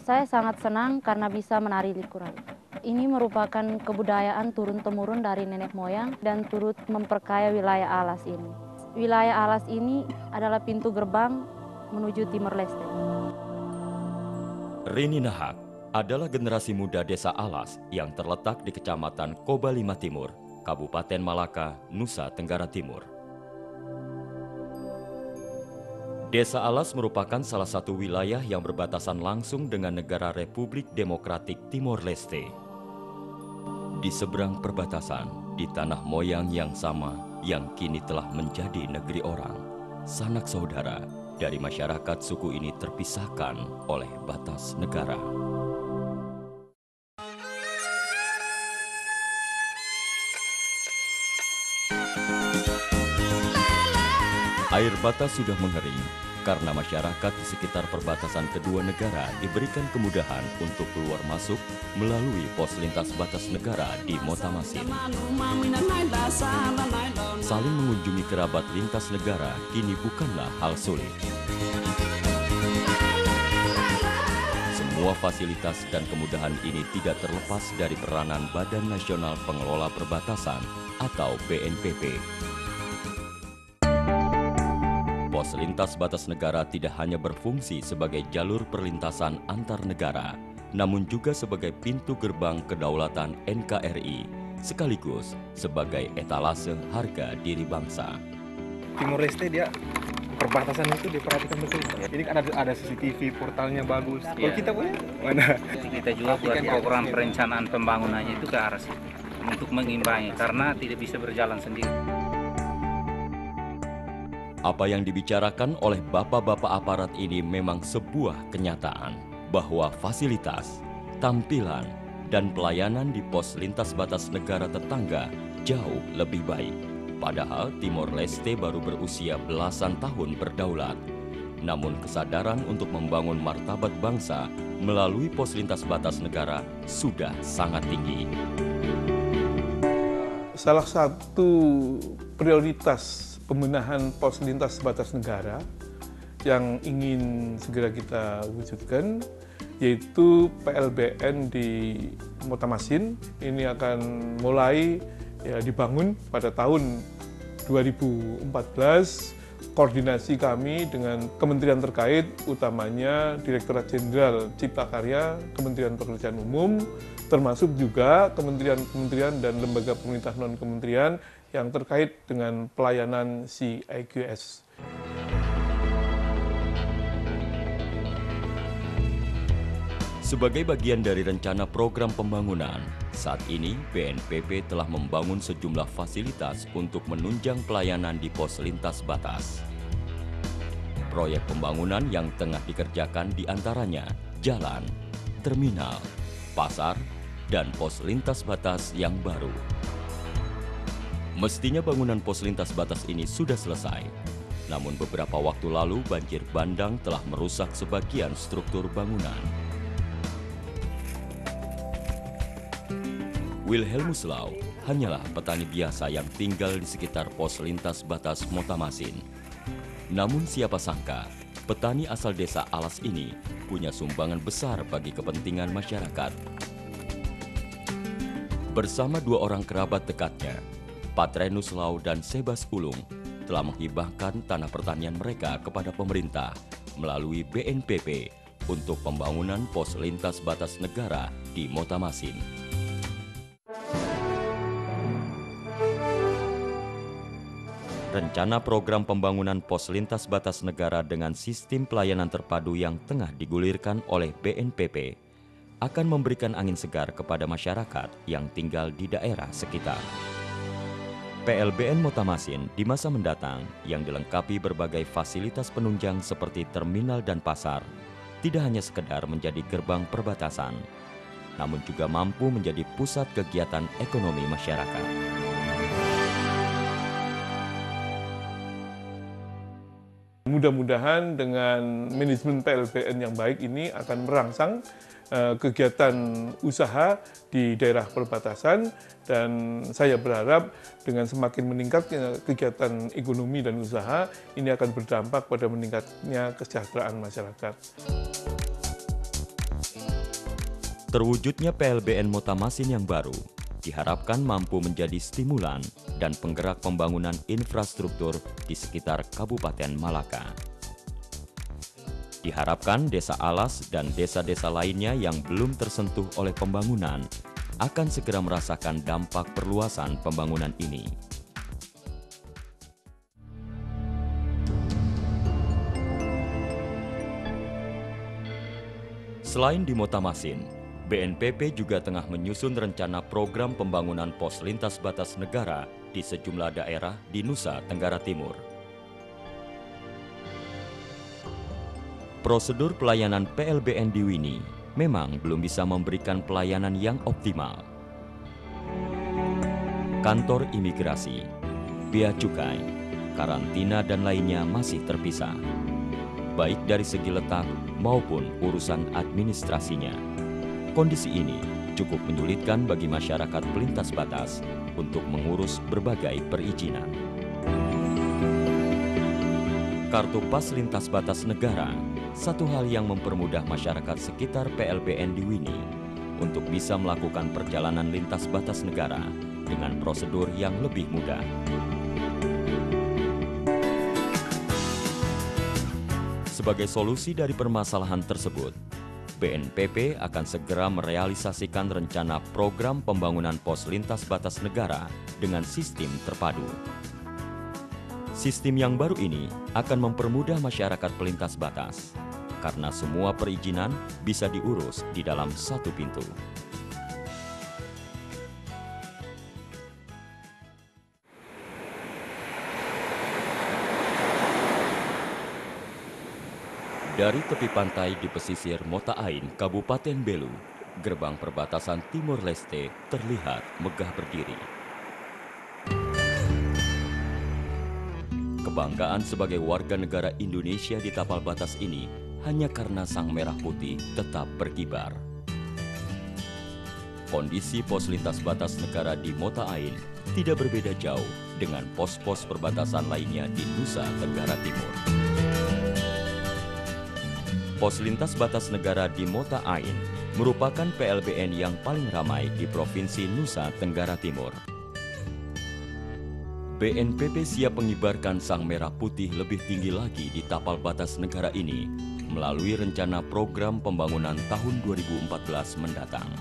Saya sangat senang karena bisa menari likurai. Ini merupakan kebudayaan turun-temurun dari nenek moyang dan turut memperkaya wilayah Alas ini. Wilayah Alas ini adalah pintu gerbang menuju Timor Leste. Rini Nahak adalah generasi muda Desa Alas yang terletak di Kecamatan Kobalima Timur, Kabupaten Malaka, Nusa Tenggara Timur. Desa Alas merupakan salah satu wilayah yang berbatasan langsung dengan negara Republik Demokratik Timor Leste. Di seberang perbatasan, di tanah moyang yang sama yang kini telah menjadi negeri orang, sanak saudara dari masyarakat suku ini terpisahkan oleh batas negara. Air batas sudah mengering karena masyarakat di sekitar perbatasan kedua negara diberikan kemudahan untuk keluar masuk melalui pos lintas batas negara di Motamasin. Saling mengunjungi kerabat lintas negara kini bukanlah hal sulit. Semua fasilitas dan kemudahan ini tidak terlepas dari peranan Badan Nasional Pengelola Perbatasan atau BNPB. Pos lintas batas negara tidak hanya berfungsi sebagai jalur perlintasan antar negara, namun juga sebagai pintu gerbang kedaulatan NKRI, sekaligus sebagai etalase harga diri bangsa. Timor Leste dia perbatasan itu diperhatikan betul. Ini kan ada CCTV, portalnya bagus. Kalau kita punya mana? Kita juga buat program perencanaan pembangunannya itu ke arah situ untuk mengimbangi karena tidak bisa berjalan sendiri. Apa yang dibicarakan oleh bapak-bapak aparat ini memang sebuah kenyataan bahwa fasilitas, tampilan, dan pelayanan di pos lintas batas negara tetangga jauh lebih baik. Padahal Timor Leste baru berusia belasan tahun berdaulat. Namun kesadaran untuk membangun martabat bangsa melalui pos lintas batas negara sudah sangat tinggi. Salah satu prioritas pembenahan pos lintas batas negara yang ingin segera kita wujudkan yaitu PLBN di Motamasin. Ini akan mulai dibangun pada tahun 2014. Koordinasi kami dengan kementerian terkait, utamanya Direktorat Jenderal Cipta Karya, Kementerian Pekerjaan Umum, termasuk juga kementerian-kementerian dan lembaga pemerintah non-kementerian yang terkait dengan pelayanan CIQS. Sebagai bagian dari rencana program pembangunan, saat ini BNPB telah membangun sejumlah fasilitas untuk menunjang pelayanan di pos lintas batas. Proyek pembangunan yang tengah dikerjakan diantaranya jalan, terminal, pasar, dan pos lintas batas yang baru. Mestinya bangunan pos lintas batas ini sudah selesai, namun beberapa waktu lalu banjir bandang telah merusak sebagian struktur bangunan. Wilhelmus Lau hanyalah petani biasa yang tinggal di sekitar pos lintas batas Motamasin. Namun siapa sangka, petani asal desa Alas ini punya sumbangan besar bagi kepentingan masyarakat. Bersama dua orang kerabat dekatnya, Patrenus Lau dan Sebas Ulung telah menghibahkan tanah pertanian mereka kepada pemerintah melalui BNPB untuk pembangunan pos lintas batas negara di Motamasin. Rencana program pembangunan pos lintas batas negara dengan sistem pelayanan terpadu yang tengah digulirkan oleh BNPB akan memberikan angin segar kepada masyarakat yang tinggal di daerah sekitar. PLBN Motamasin di masa mendatang yang dilengkapi berbagai fasilitas penunjang seperti terminal dan pasar, tidak hanya sekedar menjadi gerbang perbatasan, namun juga mampu menjadi pusat kegiatan ekonomi masyarakat. Mudah-mudahan dengan manajemen PLBN yang baik ini akan merangsang kegiatan usaha di daerah perbatasan, dan saya berharap dengan semakin meningkatnya kegiatan ekonomi dan usaha ini akan berdampak pada meningkatnya kesejahteraan masyarakat. Terwujudnya PLBN Motamasin yang baru diharapkan mampu menjadi stimulan dan penggerak pembangunan infrastruktur di sekitar Kabupaten Malaka. Diharapkan Desa Alas dan desa-desa lainnya yang belum tersentuh oleh pembangunan akan segera merasakan dampak perluasan pembangunan ini. Selain di Motamasin, BNPP juga tengah menyusun rencana program pembangunan pos lintas batas negara di sejumlah daerah di Nusa Tenggara Timur. Prosedur pelayanan PLBN di Wini memang belum bisa memberikan pelayanan yang optimal. Kantor imigrasi, bea cukai, karantina dan lainnya masih terpisah, baik dari segi letak maupun urusan administrasinya. Kondisi ini cukup menyulitkan bagi masyarakat pelintas batas untuk mengurus berbagai perizinan. Kartu Pas Lintas Batas Negara, satu hal yang mempermudah masyarakat sekitar PLBN di Wini untuk bisa melakukan perjalanan lintas batas negara dengan prosedur yang lebih mudah. Sebagai solusi dari permasalahan tersebut, BNPP akan segera merealisasikan rencana program pembangunan pos lintas batas negara dengan sistem terpadu. Sistem yang baru ini akan mempermudah masyarakat pelintas batas, karena semua perizinan bisa diurus di dalam satu pintu. Dari tepi pantai di pesisir Mota Ain, Kabupaten Belu, gerbang perbatasan Timor Leste terlihat megah berdiri. Kebanggaan sebagai warga negara Indonesia di tapal batas ini hanya karena sang merah putih tetap berkibar. Kondisi pos lintas batas negara di Mota Ain tidak berbeda jauh dengan pos-pos perbatasan lainnya di Nusa Tenggara Timur. Pos lintas batas negara di Mota Ain merupakan PLBN yang paling ramai di Provinsi Nusa Tenggara Timur. BNPP siap mengibarkan sang merah putih lebih tinggi lagi di tapal batas negara ini melalui rencana program pembangunan tahun 2014 mendatang.